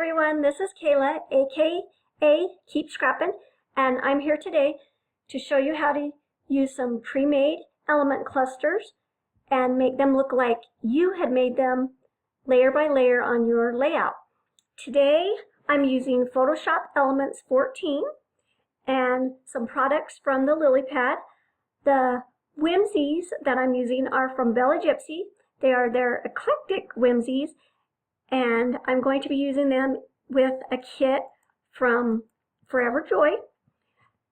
everyone, this is Kayla, aka Keep Scrappin', and I'm here today to show you how to use some pre-made element clusters and make them look like you had made them layer by layer on your layout. Today I'm using Photoshop Elements 14 and some products from the Lily Pad. The Whimsies that I'm using are from Gypsy. They are their Eclectic Whimsies, and I'm going to be using them with a kit from Forever Joy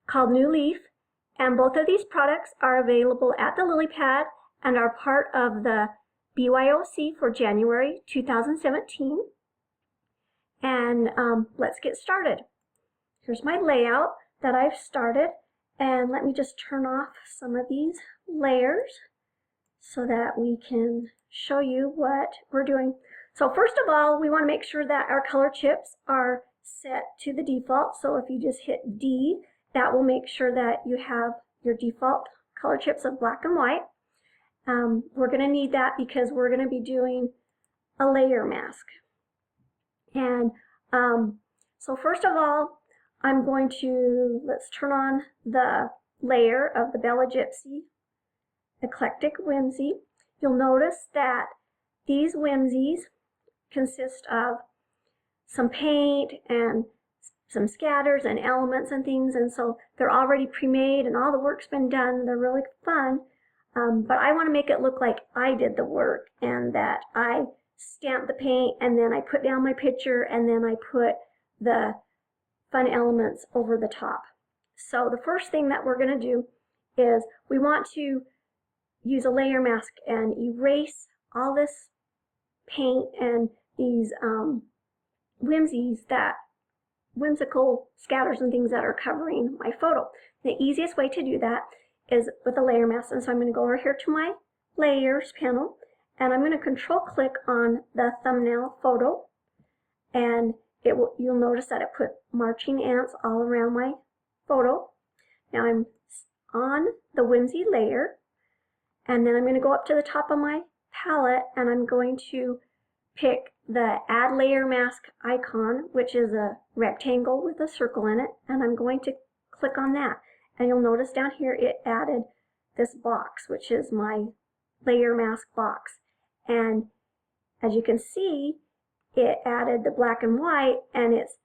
called New Leaf, and both of these products are available at the Lily Pad and are part of the BYOC for January 2017. And let's get started. Here's my layout that I've started, and let me just turn off some of these layers so that we can show you what we're doing. So first of all, we want to make sure that our color chips are set to the default. So if you just hit D, that will make sure that you have your default color chips of black and white. We're going to need that because we're going to be doing a layer mask. And so first of all, I'm going to, let's turn on the layer of the Gypsy Eclectic Whimsy. You'll notice that these Whimsies consist of some paint and some scatters and elements and things, and so they're already pre-made and all the work's been done. They're really fun, but I want to make it look like I did the work and that I stamped the paint and then I put down my picture and then I put the fun elements over the top. So the first thing that we're going to do is we want to use a layer mask and erase all this paint and these whimsical scatters and things that are covering my photo. The easiest way to do that is with a layer mask, and so I'm going to go over here to my layers panel and I'm going to control click on the thumbnail photo, and you'll notice that it put marching ants all around my photo. Now I'm on the Whimsy layer, and then I'm going to go up to the top of my palette and I'm going to pick the Add Layer Mask icon, which is a rectangle with a circle in it, and I'm going to click on that. And you'll notice down here it added this box, which is my layer mask box. And as you can see, it added the black and white, and it's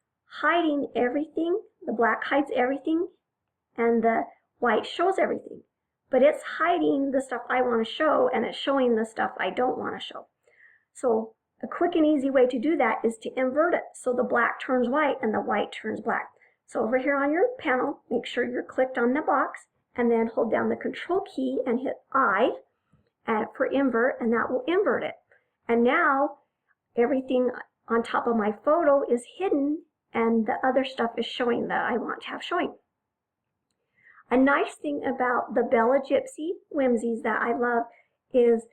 hiding everything. The black hides everything, and the white shows everything. But it's hiding the stuff I want to show, and it's showing the stuff I don't want to show. So a quick and easy way to do that is to invert it. So the black turns white and the white turns black. So over here on your panel, make sure you're clicked on the box and then hold down the control key and hit I for invert, and that will invert it. And now everything on top of my photo is hidden and the other stuff is showing that I want to have showing. A nice thing about the Gypsy Whimsies that I love is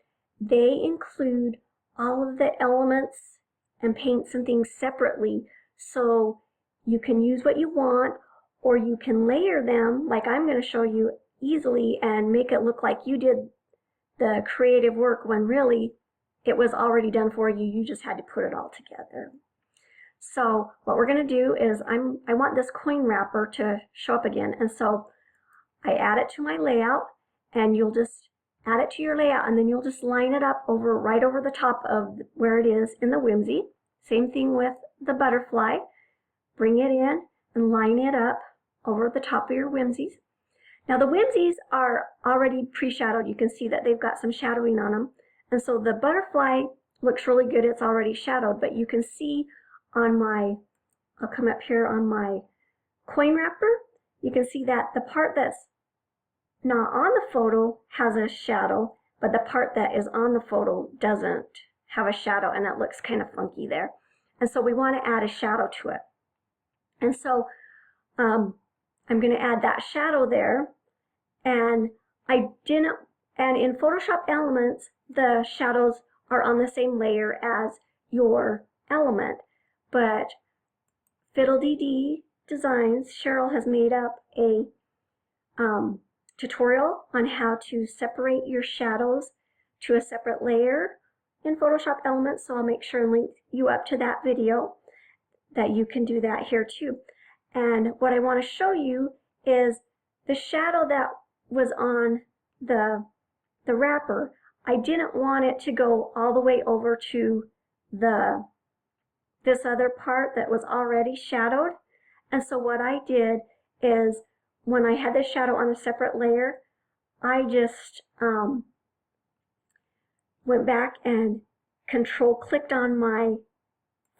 they include all of the elements and paints and things separately, so you can use what you want, or you can layer them like I'm going to show you easily and make it look like you did the creative work when really it was already done for you. You just had to put it all together. So what we're going to do is I want this coin wrapper to show up again, and so I add it to my layout, and you'll just add it to your layout, and then you'll just line it up right over the top of where it is in the Whimsy. Same thing with the butterfly. Bring it in and line it up over the top of your Whimsies. Now the Whimsies are already pre-shadowed. You can see that they've got some shadowing on them, and so the butterfly looks really good. It's already shadowed, but you can see on my, I'll come up here on my coin wrapper, you can see that the part that's not on the photo has a shadow, but the part that is on the photo doesn't have a shadow, and it looks kind of funky there. And so we want to add a shadow to it. And so I'm going to add that shadow there, and in Photoshop Elements, the shadows are on the same layer as your element, but Fiddle-Dee-Dee Designs, Cheryl has made up a tutorial on how to separate your shadows to a separate layer in Photoshop Elements, so I'll make sure and link you up to that video. that you can do that here too. And what I want to show you is the shadow that was on the wrapper. I didn't want it to go all the way over to this other part that was already shadowed. And so what I did is when I had the shadow on a separate layer, I just went back and control clicked on my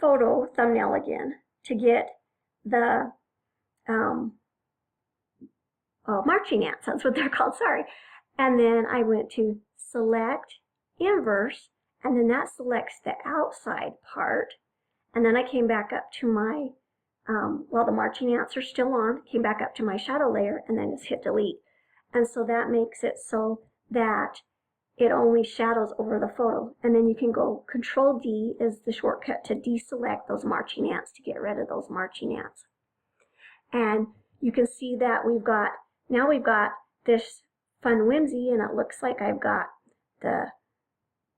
photo thumbnail again to get the marching ants, that's what they're called, sorry. And then I went to select inverse, and then that selects the outside part. And then I came back up to my, while the marching ants are still on, came back up to my shadow layer and then just hit delete. And so that makes it so that it only shadows over the photo. And then you can go Control D is the shortcut to deselect those marching ants to get rid of those marching ants. And you can see that now we've got this fun whimsy, and it looks like I've got the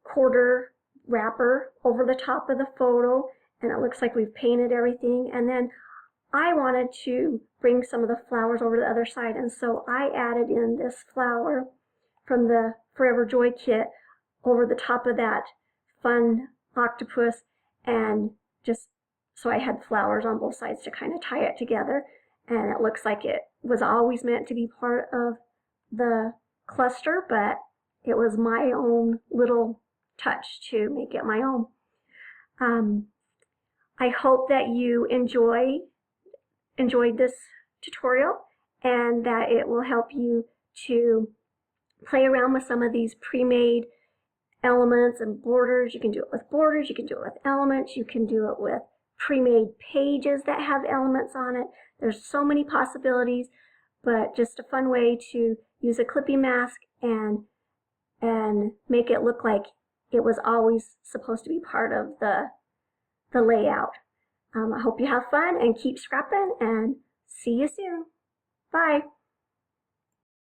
quarter wrapper over the top of the photo, and it looks like we've painted everything. And then I wanted to bring some of the flowers over to the other side, and so I added in this flower from the Forever Joy kit over the top of that fun octopus, and just so I had flowers on both sides to kind of tie it together. And it looks like it was always meant to be part of the cluster, but it was my own little touch to make it my own. I hope that you enjoyed this tutorial and that it will help you to play around with some of these pre-made elements and borders. You can do it with borders, you can do it with elements, you can do it with pre-made pages that have elements on it. There's so many possibilities, but just a fun way to use a clipping mask and make it look like it was always supposed to be part of the layout. I hope you have fun and keep scrapping, and see you soon. Bye.